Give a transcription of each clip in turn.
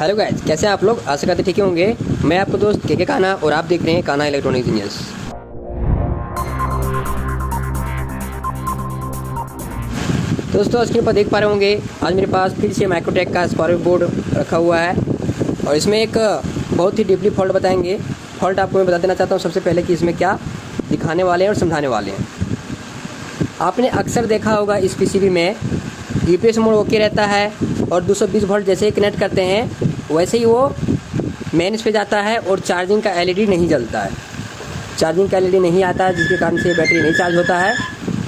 Hello guys, कैसे हैं आप लोग? आशा करते ठीक ही होंगे। मैं आपको दोस्त के कान्हा और आप देख रहे हैं कान्हा इलेक्ट्रॉनिक इंजीनियर्स। दोस्तों स्क्रीन पर देख पा रहे होंगे, आज मेरे पास फिर से माइक्रोटेक का स्पार्क बोर्ड रखा हुआ है और इसमें एक बहुत ही डीपली फॉल्ट बताएंगे। फॉल्ट आपको मैं बता देना चाहता हूँ सबसे पहले कि इसमें क्या दिखाने वाले हैं और समझाने वाले हैं। आपने अक्सर देखा होगा इस पीसीबी में यूपीएस मोड ओके रहता है और 220 वोल्ट जैसे ही कनेक्ट करते हैं वैसे ही वो मेंस पे जाता है और चार्जिंग का एलईडी नहीं जलता है। चार्जिंग का एलईडी नहीं आता है, जिसके कारण से बैटरी नहीं चार्ज होता है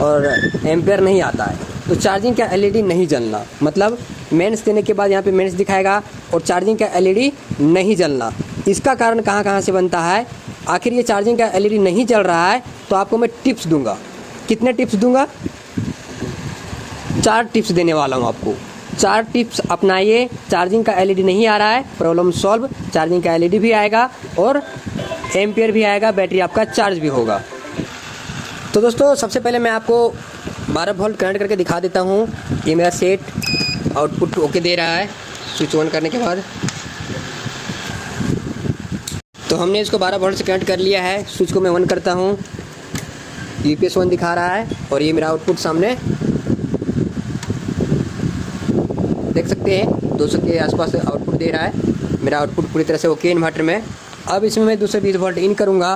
और एम्पेयर नहीं आता है। तो चार्जिंग का एलईडी नहीं जलना मतलब मेंस देने के बाद यहाँ पे मेंस दिखाएगा और चार्जिंग का एलईडी नहीं जलना। इसका कारण कहाँ से बनता है? आखिर ये चार्जिंग का एलईडी नहीं जल रहा है तो आपको मैं टिप्स दूंगा। कितने टिप्स दूंगा? 4 टिप्स देने वाला हूँ आपको। 4 टिप्स अपनाइए। चार्जिंग का एलईडी नहीं आ रहा है, प्रॉब्लम सॉल्व। चार्जिंग का एलईडी भी आएगा और एम्पियर भी आएगा, बैटरी आपका चार्ज भी होगा। तो दोस्तों सबसे पहले मैं आपको 12 वोल्ट कनेक्ट करके दिखा देता हूँ। ये मेरा सेट आउटपुट ओके दे रहा है स्विच ऑन करने के बाद। तो हमने इसको 12 वोल्ट से कनेक्ट कर लिया है। स्विच को मैं ऑन करता हूँ, यूपीएस 1 दिखा रहा है और ये मेरा आउटपुट सामने देख सकते हैं 200 के आसपास आउटपुट दे रहा है। मेरा आउटपुट पूरी तरह से ओके इन्वर्टर में। अब इसमें मैं 220 वोल्ट इन करूँगा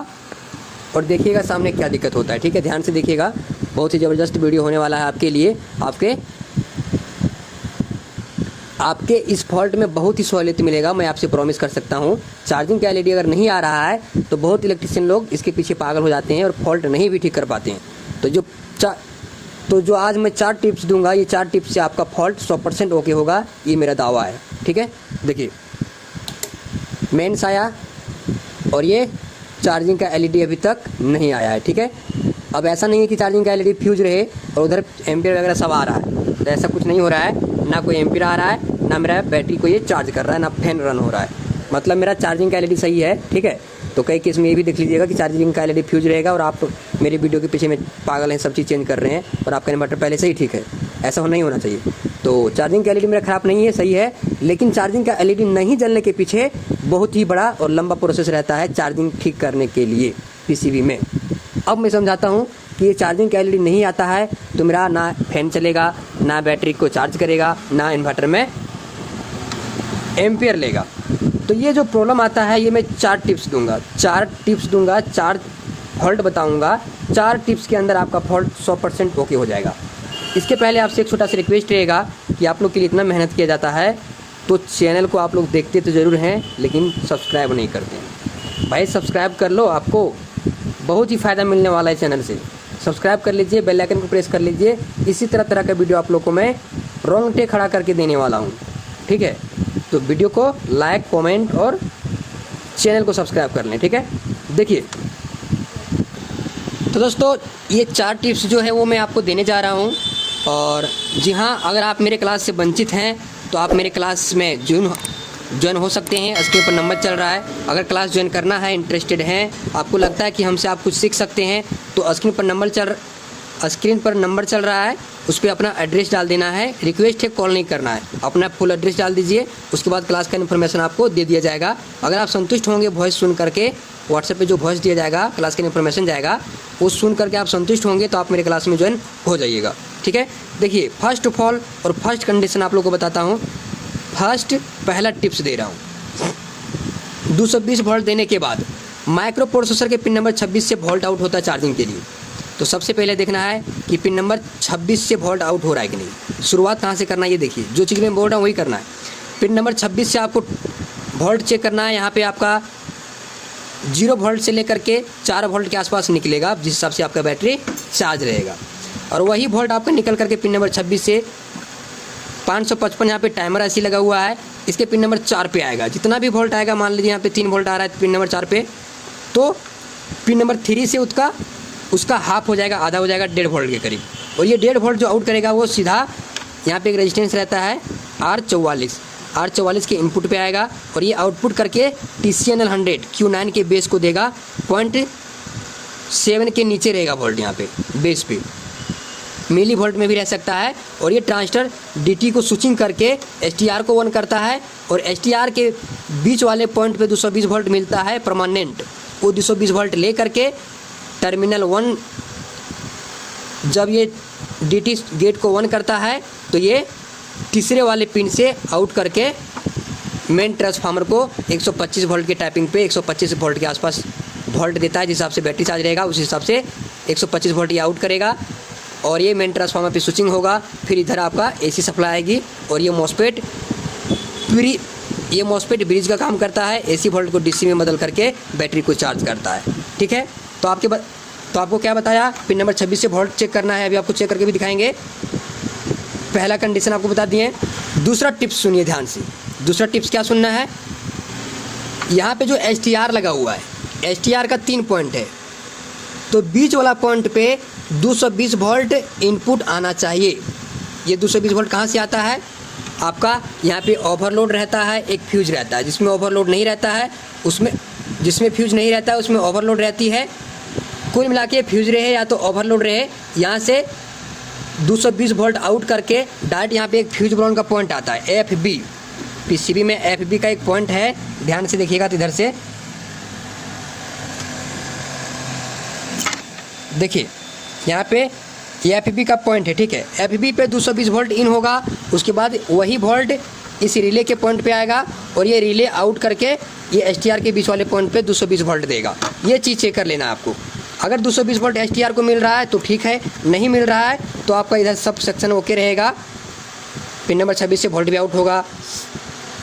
और देखिएगा सामने क्या दिक्कत होता है। ठीक है, ध्यान से देखिएगा, बहुत ही ज़बरदस्त वीडियो होने वाला है आपके लिए। आपके इस फॉल्ट में बहुत ही सहूलियत मिलेगा, मैं आपसे प्रॉमिस कर सकता हूँ। चार्जिंग का एलईडी अगर नहीं आ रहा है तो बहुत इलेक्ट्रिशियन लोग इसके पीछे पागल हो जाते हैं और फॉल्ट नहीं भी ठीक कर पाते हैं। तो जो आज मैं 4 टिप्स दूंगा, ये 4 टिप्स से आपका फॉल्ट 100% ओके होगा, ये मेरा दावा है। ठीक है, देखिए मेंस आया और ये चार्जिंग का एलईडी अभी तक नहीं आया है। ठीक है, अब ऐसा नहीं है कि चार्जिंग का एलईडी फ्यूज रहे और उधर एम्पियर वगैरह सब आ रहा है, तो ऐसा कुछ नहीं हो रहा है। ना कोई एम्पियर आ रहा है, ना मेरा बैटरी को ये चार्ज कर रहा है, ना फैन रन हो रहा है। मतलब मेरा चार्जिंग का एलईडी सही है। ठीक है, तो कई केस में ये भी देख लीजिएगा कि चार्जिंग का एलईडी फ्यूज रहेगा और आप मेरी वीडियो के पीछे में पागल हैं, सब चीज़ चेंज कर रहे हैं और आपका इन्वर्टर पहले से ही ठीक है। ऐसा नहीं होना चाहिए। तो चार्जिंग का एलईडी मेरा ख़राब नहीं है, सही है, लेकिन चार्जिंग का एलईडी नहीं जलने के पीछे बहुत ही बड़ा और लंबा प्रोसेस रहता है चार्जिंग ठीक करने के लिए पीसीबी में। अब मैं समझाता हूँ कि ये चार्जिंग का एलईडी नहीं आता है तो मेरा ना फैन चलेगा, ना बैटरी को चार्ज करेगा, ना इन्वर्टर में एम्पियर लेगा। तो ये जो प्रॉब्लम आता है ये मैं 4 टिप्स दूंगा, 4 फॉल्ट बताऊंगा। 4 टिप्स के अंदर आपका फॉल्ट 100% ओके हो जाएगा। इसके पहले आपसे एक छोटा सा रिक्वेस्ट रहेगा कि आप लोग के लिए इतना मेहनत किया जाता है तो चैनल को आप लोग देखते तो ज़रूर हैं लेकिन सब्सक्राइब नहीं करते। भाई सब्सक्राइब कर लो, आपको बहुत ही फ़ायदा मिलने वाला है चैनल से। सब्सक्राइब कर लीजिए, बेल आइकन को प्रेस कर लीजिए। इसी तरह का वीडियो आप लोग को मैं रोंगटे खड़ा करके देने वाला हूँ। ठीक है, तो वीडियो को लाइक, कमेंट और चैनल को सब्सक्राइब कर लें। ठीक है, देखिए तो दोस्तों ये 4 टिप्स जो है वो मैं आपको देने जा रहा हूँ। और जी हाँ, अगर आप मेरे क्लास से वंचित हैं तो आप मेरे क्लास में ज्वाइन हो सकते हैं। स्क्रीन पर नंबर चल रहा है। अगर क्लास ज्वाइन करना है, इंटरेस्टेड हैं, आपको लगता है कि हमसे आप कुछ सीख सकते हैं तो स्क्रीन पर नंबर चल रहा है, उस पर अपना एड्रेस डाल देना है। रिक्वेस्ट है, कॉल नहीं करना है। अपना फुल एड्रेस डाल दीजिए, उसके बाद क्लास का इन्फॉर्मेशन आपको दे दिया जाएगा। अगर आप संतुष्ट होंगे वॉइस सुन करके, व्हाट्सएप पे जो वॉइस दिया जाएगा, क्लास का इन्फॉर्मेशन जाएगा, वो सुन करके आप संतुष्ट होंगे तो आप मेरे क्लास में ज्वाइन हो जाइएगा। ठीक है, देखिए फर्स्ट ऑफ ऑल और फर्स्ट कंडीशन आप लोग को बताता हूँ। पहला टिप्स दे रहा हूँ। 220 वोल्ट देने के बाद माइक्रो प्रोसेसर के पिन नंबर 26 से वोल्ट आउट होता है चार्जिंग के लिए। तो सबसे पहले देखना है कि पिन नंबर 26 से वोल्ट आउट हो रहा है कि नहीं। शुरुआत कहाँ से करना है ये देखिए, जो चीज़ मैं बोल रहा हूँ वही करना है। पिन नंबर 26 से आपको वोल्ट चेक करना है। यहाँ पे आपका 0 वोल्ट से लेकर के 4 वोल्ट के आसपास निकलेगा, जिस हिसाब से आपका बैटरी चार्ज रहेगा। और वही वोल्ट आपका निकल करके पिन नंबर 26 से 555 यहाँ पे टाइमर ऐसी लगा हुआ है, इसके पिन नंबर 4 पे आएगा। जितना भी वोल्ट आएगा, मान लीजिए यहाँ पे 3 वोल्ट आ रहा है पिन नंबर 4 पे, तो पिन नंबर 3 से उसका हाफ हो जाएगा, आधा हो जाएगा 1.5 वोल्ट के करीब। और ये 1.5 वोल्ट जो आउट करेगा वो सीधा यहाँ पे एक रेजिस्टेंस रहता है R44 के इनपुट पे आएगा और ये आउटपुट करके TCNL 100 Q9 के बेस को देगा। 0.7 के नीचे रहेगा वोल्ट यहाँ पे बेस पे। मिली वोल्ट में भी रह सकता है। और ये ट्रांजिस्टर DT को स्विचिंग करके STR को ऑन करता है और STR के बीच वाले पॉइंट पे 220 वोल्ट मिलता है परमानेंट। वो 220 वोल्ट ले करके टर्मिनल 1 जब ये DT गेट को ऑन करता है तो ये तीसरे वाले पिन से आउट करके मेन ट्रांसफार्मर को 125 वोल्ट के टैपिंग पे 125 वोल्ट के आसपास वोल्ट देता है। जिस हिसाब से बैटरी चार्ज रहेगा उस हिसाब से 125 वोल्ट ये आउट करेगा और ये मेन ट्रांसफार्मर पे स्विचिंग होगा। फिर इधर आपका AC सप्लाई आएगी और ये मॉसफेट ब्रिज का काम करता है। AC वोल्ट को DC में बदल करके बैटरी को चार्ज करता है। ठीक है, तो आपको क्या बताया, पिन नंबर 26 से वोल्ट चेक करना है। अभी आपको चेक करके भी दिखाएंगे। पहला कंडीशन आपको बता दिए। दूसरा टिप्स सुनिए ध्यान से। दूसरा टिप्स क्या सुनना है, यहाँ पे जो STR लगा हुआ है, STR का 3 पॉइंट है, तो बीच वाला पॉइंट पे 220 वोल्ट इनपुट आना चाहिए। ये 220 वोल्ट कहाँ से आता है, आपका यहाँ पे ओवरलोड रहता है, एक फ्यूज रहता है। जिसमें ओवरलोड नहीं रहता है जिसमें फ्यूज नहीं रहता है उसमें ओवरलोड रहती है। कुल मिला के फ्यूज रहे या तो ओवरलोड रहे, यहाँ से 220 वोल्ट आउट करके डायरेक्ट यहाँ पे एक फ्यूज ब्राउन का पॉइंट आता है FB। PCB में FB का एक पॉइंट है, ध्यान से देखिएगा। तो इधर से देखिए यहाँ पे ये FB का पॉइंट है, ठीक है। FB पे 220 वोल्ट इन होगा, उसके बाद वही वोल्ट इस रिले के पॉइंट पे आएगा और ये रिले आउट करके ये STR के बीच वाले पॉइंट पे 220 वोल्ट देगा। ये चीज़ चेक कर लेना आपको। अगर 220 वोल्ट STR को मिल रहा है तो ठीक है, नहीं मिल रहा है तो आपका इधर सब सेक्शन ओके रहेगा। पिन नंबर 26 से वोल्ट भी आउट होगा,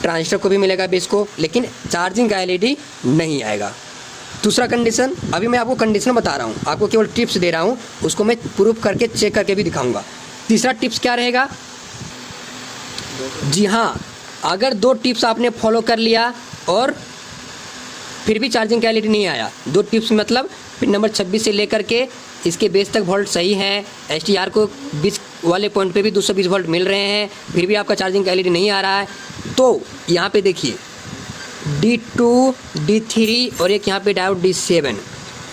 ट्रांजिस्टर को भी मिलेगा बेस को, लेकिन चार्जिंग का LED नहीं आएगा। दूसरा कंडीशन, अभी मैं आपको कंडीशन बता रहा हूँ, आपको केवल टिप्स दे रहा हूँ, उसको मैं प्रूफ करके चेक करके भी दिखाऊंगा। तीसरा टिप्स क्या रहेगा, जी हाँ, अगर 2 टिप्स आपने फॉलो कर लिया और फिर भी चार्जिंग का LED नहीं आया, 2 टिप्स मतलब पिन नंबर 26 से लेकर के इसके बेस तक वोल्ट सही है, STR को बीच वाले पॉइंट पे भी 220 वोल्ट मिल रहे हैं, फिर भी आपका चार्जिंग का LED नहीं आ रहा है, तो यहाँ पे देखिए D2, D3 और एक यहाँ पे diode D7,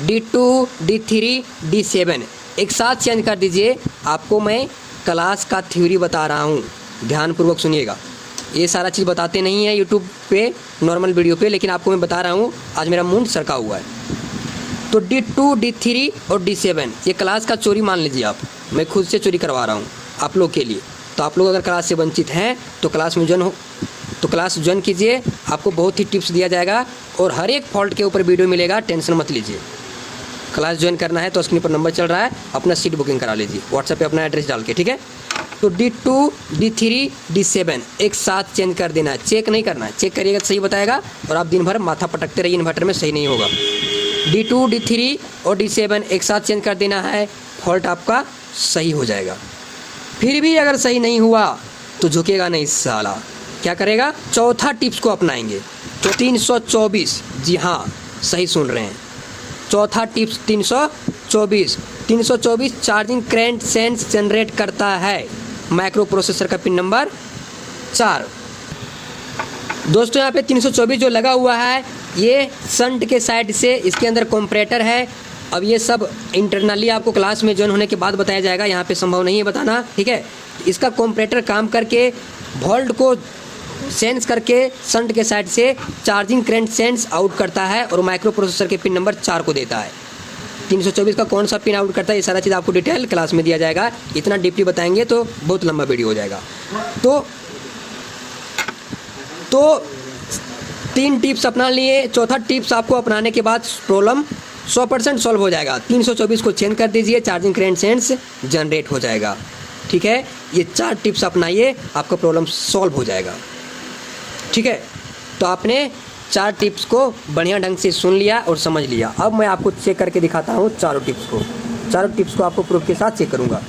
D2, D3, D7 एक साथ चेंज कर दीजिए। आपको मैं क्लास का थ्योरी बता रहा हूँ, ध्यानपूर्वक सुनिएगा। ये सारा चीज़ बताते नहीं है यूट्यूब पे नॉर्मल वीडियो पे, लेकिन आपको मैं बता रहा हूँ, आज मेरा मुंड सरका हुआ है। तो D2, D3 और D7 ये क्लास का चोरी मान लीजिए आप, मैं खुद से चोरी करवा रहा हूँ आप लोग के लिए। तो आप लोग अगर क्लास से वंचित हैं तो क्लास में क्लास ज्वाइन कीजिए, आपको बहुत ही टिप्स दिया जाएगा और हर एक फॉल्ट के ऊपर वीडियो मिलेगा, टेंशन मत लीजिए। क्लास ज्वाइन करना है तो स्क्रीन पर नंबर चल रहा है, अपना सीट बुकिंग करा लीजिए व्हाट्सएप पे अपना एड्रेस डाल के, ठीक है। तो D2, D3, D7 एक साथ चेंज कर देना है, चेक नहीं करना है। चेक करिएगा तो सही बताएगा और आप दिन भर माथा पटकते रहिए इन्वर्टर में, सही नहीं होगा। D2, D3 और D7 एक साथ चेंज कर देना है, फॉल्ट आपका सही हो जाएगा। फिर भी अगर सही नहीं हुआ तो झुकेगा नहीं साला, क्या करेगा, चौथा टिप्स को अपनाएंगे। तो 324, जी हाँ सही सुन रहे हैं, चौथा tips 324 charging current sense generate करता है माइक्रो प्रोसेसर का पिन नंबर 4। दोस्तों यहाँ पे 324 जो लगा हुआ है ये शंट के साइड से इसके अंदर कंपैरेटर है। अब ये सब इंटरनली आपको क्लास में ज्वाइन होने के बाद बताया जाएगा, यहाँ पे संभव नहीं है बताना, ठीक है। इसका कंपैरेटर काम करके वोल्ट को सेंस करके शंट के साइड से चार्जिंग करंट सेंस आउट करता है और माइक्रो प्रोसेसर के पिन नंबर 4 को देता है। 324 का कौन सा पिन आउट करता है ये सारा चीज़ आपको डिटेल क्लास में दिया जाएगा, इतना डीपली बताएंगे तो बहुत लंबा वीडियो हो जाएगा। तो 3 टिप्स अपना लिए, चौथा टिप्स आपको अपनाने के बाद प्रॉब्लम 100% सॉल्व हो जाएगा। 324 को चेंज कर दीजिए, चार्जिंग करंट सेंस जनरेट हो जाएगा, ठीक है। ये 4 टिप्स अपनाइए, आपका प्रॉब्लम सॉल्व हो जाएगा, ठीक है। तो आपने 4 टिप्स को बढ़िया ढंग से सुन लिया और समझ लिया। अब मैं आपको चेक करके दिखाता हूँ चारों टिप्स को आपको प्रूफ के साथ चेक करूँगा।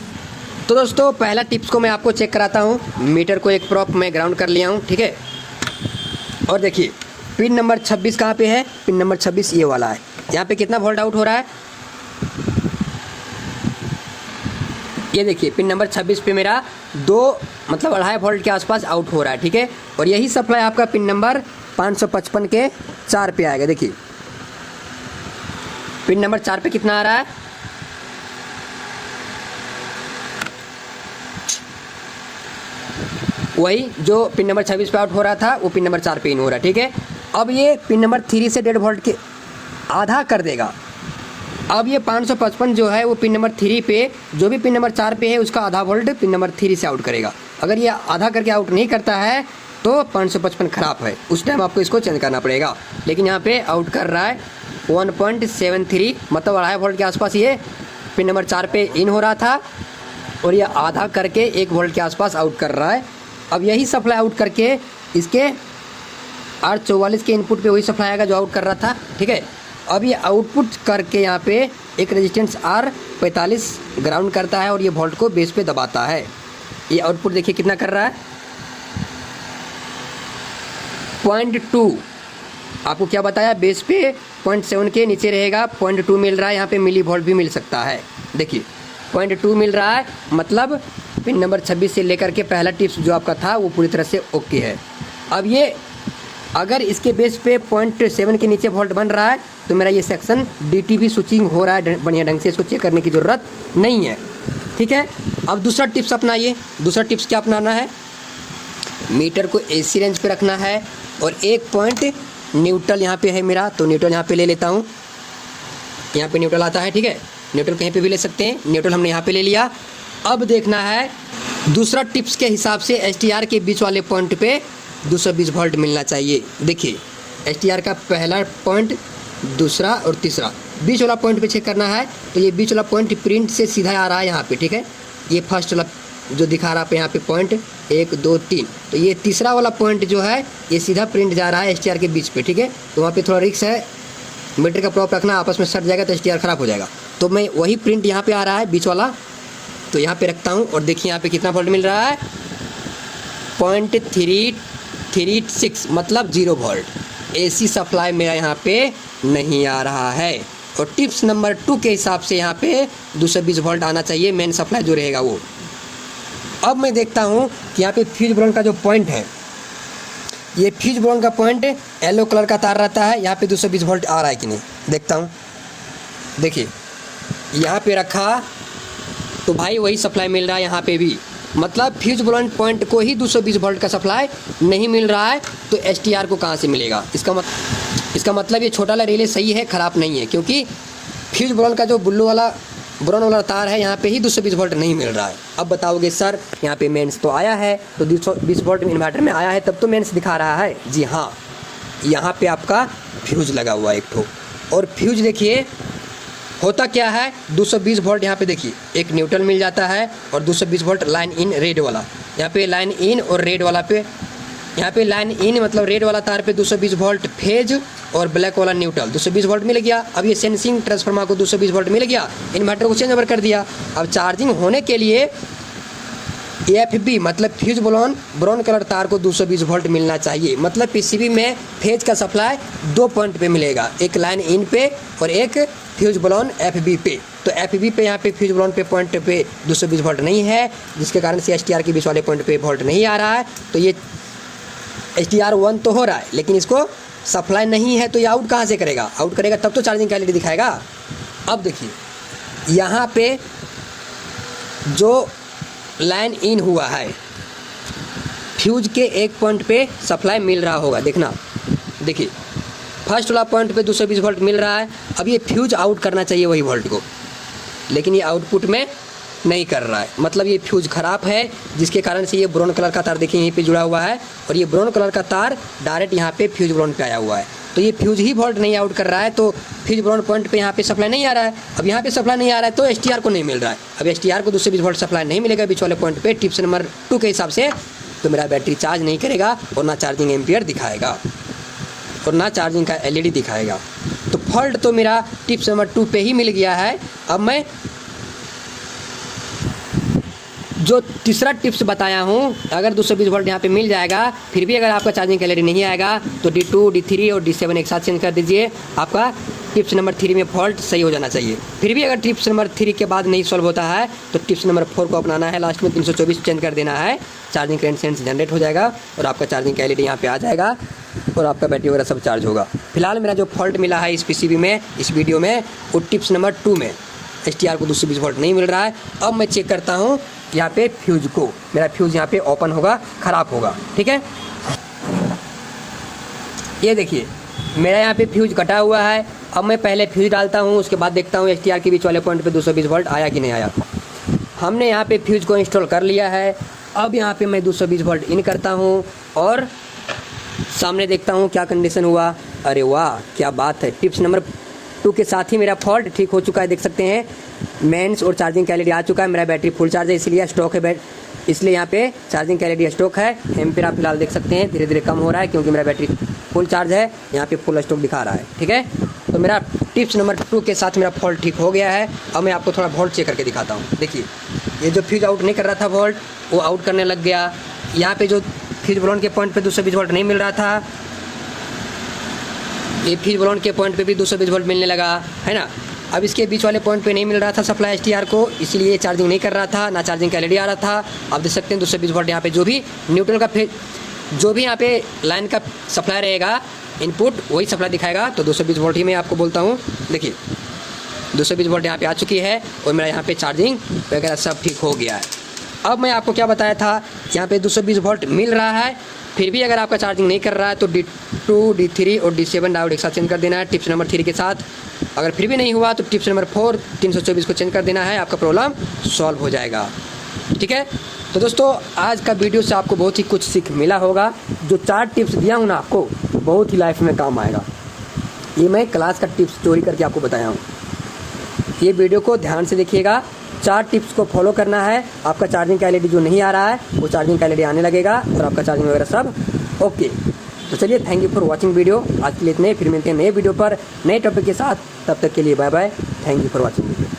तो दोस्तों पहला टिप्स को मैं आपको चेक कराता हूँ। मीटर को एक प्रॉप मैं ग्राउंड कर लिया हूँ, ठीक है। और देखिए पिन नंबर 26 कहाँ पे है, पिन नंबर 26 ये वाला है। यहाँ पे कितना वोल्ट आउट हो रहा है, ये देखिए पिन नंबर 26 पे मेरा 2.5 वोल्ट के आसपास आउट हो रहा है, ठीक है। और यही सप्लाई आपका पिन नंबर 555 के 4 पे आएगा। देखिए पिन नंबर 4 पे कितना आ रहा है, वही जो पिन नंबर 26 पे आउट हो रहा था वो पिन नंबर 4 पे इन हो रहा है, ठीक है। अब ये पिन नंबर 3 से 1.5 वोल्ट के आधा कर देगा। अब ये 555 जो है वो पिन नंबर 3 पे, जो भी पिन नंबर 4 पे है उसका आधा वोल्ट पिन नंबर 3 से आउट करेगा। अगर ये आधा करके आउट नहीं करता है तो 555 खराब है, उस टाइम आपको इसको चेंज करना पड़ेगा। लेकिन यहाँ पे आउट कर रहा है 1.73, मतलब 2.5 वोल्ट के आसपास ये पिन नंबर 4 पे इन हो रहा था और ये आधा करके 1 वोल्ट के आसपास आउट कर रहा है। अब यही सप्लाई आउट करके इसके R44 के इनपुट पे वही सप्लाई आएगा जो आउट कर रहा था, ठीक है। अब ये आउटपुट करके यहाँ पे एक रेजिस्टेंस R45 ग्राउंड करता है और ये वोल्ट को बेस पे दबाता है। ये आउटपुट देखिए कितना कर रहा है, 0.2। आपको क्या बताया, बेस पे 0.7 के नीचे रहेगा, 0.2 मिल रहा है। यहाँ पे मिली वोल्ट भी मिल सकता है, देखिए 0.2 मिल रहा है। मतलब पिन नंबर 26 से लेकर के पहला टिप्स जो आपका था वो पूरी तरह से ओके है। अब ये अगर इसके बेस पे 0.7 के नीचे वोल्ट बन रहा है तो मेरा ये सेक्शन DTV स्विचिंग हो रहा है बढ़िया ढंग से, इसको चेक करने की ज़रूरत नहीं है, ठीक है। अब दूसरा टिप्स अपनाइए। दूसरा टिप्स क्या अपनाना है, मीटर को AC रेंज पे रखना है और एक पॉइंट न्यूट्रल यहाँ पे है मेरा, तो न्यूट्रल यहाँ पे ले लेता हूँ। यहाँ पे न्यूट्रल आता है, ठीक है। न्यूट्रल कहीं पे भी ले सकते हैं, न्यूट्रल हमने यहाँ पे ले लिया। अब देखना है दूसरा टिप्स के हिसाब से STR के बीच वाले पॉइंट पे 220 वोल्ट मिलना चाहिए। देखिए STR का पहला पॉइंट, दूसरा और तीसरा, बीच वाला पॉइंट पे चेक करना है। तो ये बीच वाला पॉइंट प्रिंट से सीधा आ रहा है यहाँ पे, ठीक है। ये फर्स्ट वाला जो दिखा रहा है यहाँ पे पॉइंट 1 2 3, तो ये तीसरा वाला पॉइंट जो है ये सीधा प्रिंट जा रहा है STR के बीच पे, ठीक है। तो वहाँ पे थोड़ा रिस्क है, मीटर का प्रॉप रखना, आपस में सट जाएगा तो STR खराब हो जाएगा। तो मैं वही प्रिंट यहाँ पे आ रहा है बीच वाला, तो यहाँ पे रखता हूँ और देखिए यहाँ पे कितना वोल्ट मिल रहा है, 0.336, मतलब 0 वोल्ट। AC सप्लाई मेरा यहाँ पे नहीं आ रहा है। और टिप्स नंबर 2 के हिसाब से यहाँ पे 220 वोल्ट आना चाहिए, मेन सप्लाई जो रहेगा वो। अब मैं देखता हूँ कि यहाँ पे फ्यूज ब्राउन का जो पॉइंट है, ये फ्यूज ब्राउन का पॉइंट येलो कलर का तार रहता है, यहाँ पे 220 वोल्ट आ रहा है कि नहीं, देखता हूँ। देखिए यहाँ पे रखा तो भाई वही सप्लाई मिल रहा है यहाँ पे भी, मतलब फ्यूज ब्राउन पॉइंट को ही 220 वोल्ट का सप्लाई नहीं मिल रहा है, तो STR को कहाँ से मिलेगा। इसका मतलब ये छोटा वाला रिले सही है, ख़राब नहीं है, क्योंकि फ्यूज ब्राउन का जो ब्राउन वाला तार है यहाँ पे ही 220 वोल्ट नहीं मिल रहा है। अब बताओगे सर यहाँ पे मेंस तो आया है, तो 220 वोल्ट इन्वर्टर में आया है तब तो मेंस दिखा रहा है। जी हाँ, यहाँ पे आपका फ्यूज लगा हुआ है एक ठो, और फ्यूज देखिए होता क्या है, 220 वोल्ट यहाँ पे देखिए एक न्यूट्रल मिल जाता है और 220 वोल्ट लाइन इन रेड वाला, यहाँ पे लाइन इन और रेड वाला पे, यहाँ पे लाइन इन मतलब रेड वाला तार पे 220 वोल्ट फेज और ब्लैक वाला न्यूट्रल 220 वोल्ट मिल गया। अब ये सेंसिंग ट्रांसफार्मर को 220 वोल्ट मिल गया, इन्वर्टर को चेंज ओवर कर दिया। अब चार्जिंग होने के लिए FB मतलब फ्यूज ब्राउन कलर तार को 220 वोल्ट मिलना चाहिए, मतलब PCB में फेज का सप्लाई 2 पॉइंट पे मिलेगा, एक लाइन इन पे और एक फ्यूज ब्राउन FB पे। तो FB पे यहाँ पे फ्यूज ब्राउन पे पॉइंट पे 220 वोल्ट नहीं है, जिसके कारण से STR के बीच वाले पॉइंट पे वोल्ट नहीं आ रहा है। तो ये STR 1 तो हो रहा है लेकिन इसको सप्लाई नहीं है, तो ये आउट कहाँ से करेगा, आउट करेगा तब तो चार्जिंग का LED दिखाएगा। अब देखिए यहाँ पे जो लाइन इन हुआ है फ्यूज के एक पॉइंट पे सप्लाई मिल रहा होगा, देखना देखिए फर्स्ट वाला पॉइंट पे 220 वोल्ट मिल रहा है। अब ये फ्यूज आउट करना चाहिए वही वोल्ट को, लेकिन ये आउटपुट में नहीं कर रहा है, मतलब ये फ्यूज ख़राब है, जिसके कारण से ये ब्राउन कलर का तार देखिए यहीं पे जुड़ा हुआ है और ये ब्राउन कलर का तार डायरेक्ट यहाँ पे फ्यूज ब्राउन पे आया हुआ है। तो ये फ्यूज ही वोल्ट नहीं आउट कर रहा है, तो फ्यूज ब्राउन पॉइंट पे यहाँ पे सप्लाई नहीं आ रहा है। अब यहाँ पे सप्लाई नहीं आ रहा है तो STR को नहीं मिल रहा है। अब STR को 220 वोल्ट सप्लाई नहीं मिलेगा बीच वाले पॉइंट पे टिप्स नंबर 2 के हिसाब से, तो मेरा बैटरी चार्ज नहीं करेगा और ना चार्जिंग एम्पियर दिखाएगा और ना चार्जिंग का LED दिखाएगा। तो फॉल्ट तो मेरा टिप्स नंबर 2 पे ही मिल गया है। अब मैं जो तीसरा टिप्स बताया हूँ, अगर 220 वोल्ट यहाँ पे मिल जाएगा फिर भी अगर आपका चार्जिंग का LED नहीं आएगा तो D2, D3 और D7 एक साथ चेंज कर दीजिए, आपका टिप्स नंबर 3 में फॉल्ट सही हो जाना चाहिए। फिर भी अगर टिप्स नंबर 3 के बाद नहीं सॉल्व होता है तो टिप्स नंबर 4 को अपनाना है, लास्ट में 324 चेंज कर देना है, चार्जिंग करंट सेंस जनरेट हो जाएगा और आपका चार्जिंग का LED यहाँ पे आ जाएगा और आपका बैटरी वगैरह सब चार्ज होगा। फिलहाल मेरा जो फॉल्ट मिला है इस PCB में इस वीडियो में वो टिप्स नंबर 2 में STR को 220 वोल्ट नहीं मिल रहा है। अब मैं चेक करता हूँ यहाँ पे फ्यूज को, मेरा फ्यूज यहाँ पे ओपन होगा, ख़राब होगा। ठीक है, ये देखिए मेरा यहाँ पे फ्यूज कटा हुआ है। अब मैं पहले फ्यूज डालता हूँ, उसके बाद देखता हूँ STR के बीच वाले पॉइंट पे 220 वोल्ट आया कि नहीं आया। हमने यहाँ पे फ्यूज को इंस्टॉल कर लिया है। अब यहाँ पे मैं 220 वोल्ट इन करता हूँ और सामने देखता हूँ क्या कंडीशन हुआ। अरे वाह, क्या बात है। टिप्स नंबर 2 के साथ ही मेरा फॉल्ट ठीक हो चुका है। देख सकते हैं मेंस और चार्जिंग का LED आ चुका है। मेरा बैटरी फुल चार्ज है, इसलिए स्टॉक है इसलिए यहाँ पे चार्जिंग का LED स्टॉक है। एम्पीयर आप फिलहाल देख सकते हैं धीरे धीरे कम हो रहा है, क्योंकि मेरा बैटरी फुल चार्ज है। यहाँ पे फुल स्टॉक दिखा रहा है। ठीक है, तो मेरा टिप्स नंबर 2 के साथ मेरा फॉल्ट ठीक हो गया है। अब मैं आपको थोड़ा वोल्ट चेक करके दिखाता हूँ। देखिए ये जो फ्यूज आउट नहीं कर रहा था वोल्ट, वो आउट करने लग गया। यहाँ पे जो फ्यूज बलोन के पॉइंट पे 220 वोल्ट नहीं मिल रहा था, ये फ्यूज बलोन के पॉइंट पे भी 220 वोल्ट मिलने लगा, है ना। अब इसके बीच वाले पॉइंट पे नहीं मिल रहा था सप्लाई STR को, इसलिए ये चार्जिंग नहीं कर रहा था, ना चार्जिंग का LED आ रहा था। आप देख सकते हैं 220 वोल्ट यहाँ पे जो भी न्यूट्रल का जो भी यहाँ पे लाइन का सप्लाई रहेगा इनपुट, वही सप्लाई दिखाएगा। तो 220 वोल्ट ही मैं आपको बोलता हूँ। देखिए 220 वोल्ट यहाँ पे आ चुकी है और मेरा यहाँ पे चार्जिंग वगैरह सब ठीक हो गया है। अब मैं आपको क्या बताया था, यहाँ पे 220 वोल्ट मिल रहा है, फिर भी अगर आपका चार्जिंग नहीं कर रहा है तो D2, D3 और D7 डायोड एक साथ चेंज कर देना है टिप्स नंबर 3 के साथ। अगर फिर भी नहीं हुआ तो टिप्स नंबर 4 324 को चेंज कर देना है, आपका प्रॉब्लम सॉल्व हो जाएगा। ठीक है, तो दोस्तों आज का वीडियो से आपको बहुत ही कुछ सीख मिला होगा। जो 4 टिप्स दिया हूँ ना आपको, बहुत ही लाइफ में काम आएगा। ये मैं क्लास का टिप्स चोरी करके आपको बताया हूँ। ये वीडियो को ध्यान से देखिएगा, 4 टिप्स को फॉलो करना है। आपका चार्जिंग का LED जो नहीं आ रहा है वो चार्जिंग का LED आने लगेगा और आपका चार्जिंग वगैरह सब ओके। तो चलिए, thank you for watching video. आज के लिए इतने, फिर मिलते हैं नए वीडियो पर नए टॉपिक के साथ। तब तक के लिए bye bye, thank you for watching video.